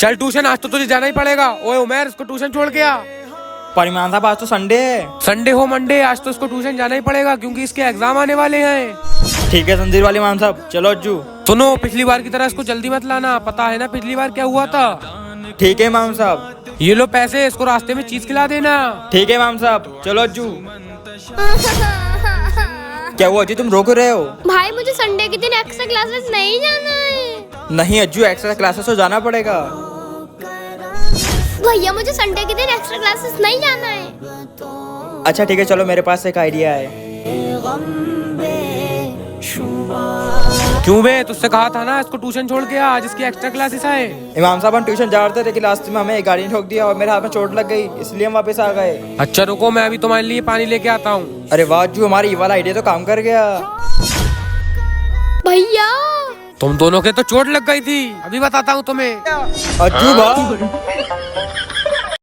चल ट्यूशन, आज तो तुझे जाना ही पड़ेगा। ओए उमर, इसको ट्यूशन छोड़ के आ। पर इमाम साहब आज तो संडे है। संडे हो मंडे, आज तो इसको ट्यूशन जाना ही पड़ेगा क्योंकि इसके एग्जाम आने वाले हैं। ठीक है संजीर वाले इमाम साहब, चलो अज्जू। सुनो, पिछली बार की तरह इसको जल्दी मत लाना, पता है ना पिछली बार क्या हुआ था। ठीक है इमाम साहब। ये लो पैसे, इसको रास्ते में चीज खिला देना। ठीक है इमाम साहब, चलो अज्जू। क्या हुआ अज्जू, तुम रो क्यों रहे हो? भाई मुझे संडे के दिन एक्स्ट्रा क्लासेस नहीं जाना है। नहीं अज्जू, एक्स्ट्रा क्लासेस तो जाना पड़ेगा। भैया मुझे संडे के दिन एक्स्ट्रा क्लासेस नहीं जाना है। अच्छा ठीक है, चलो मेरे पास एक आइडिया है। क्यों बे, तुझसे कहा था ना इसको ट्यूशन छोड़ के आ, आज इसकी एक्स्ट्रा क्लासेस आए। इमाम साहब हम ट्यूशन जा रहे थे लेकिन रास्ते में हमें एक गाड़ी ने ठोक दिया और मेरे हाथ में चोट लग गई, इसलिए हम वापस आ गए। अच्छा रुको, मैं अभी तुम्हारे लिए पानी लेके आता हूँ। अरे वाह अज्जू, हमारी ये वाला आइडिया तो काम कर गया। भैया तुम दोनों के तो चोट लग गई थी, अभी बताता हूँ तुम्हें। अज्जू वाह।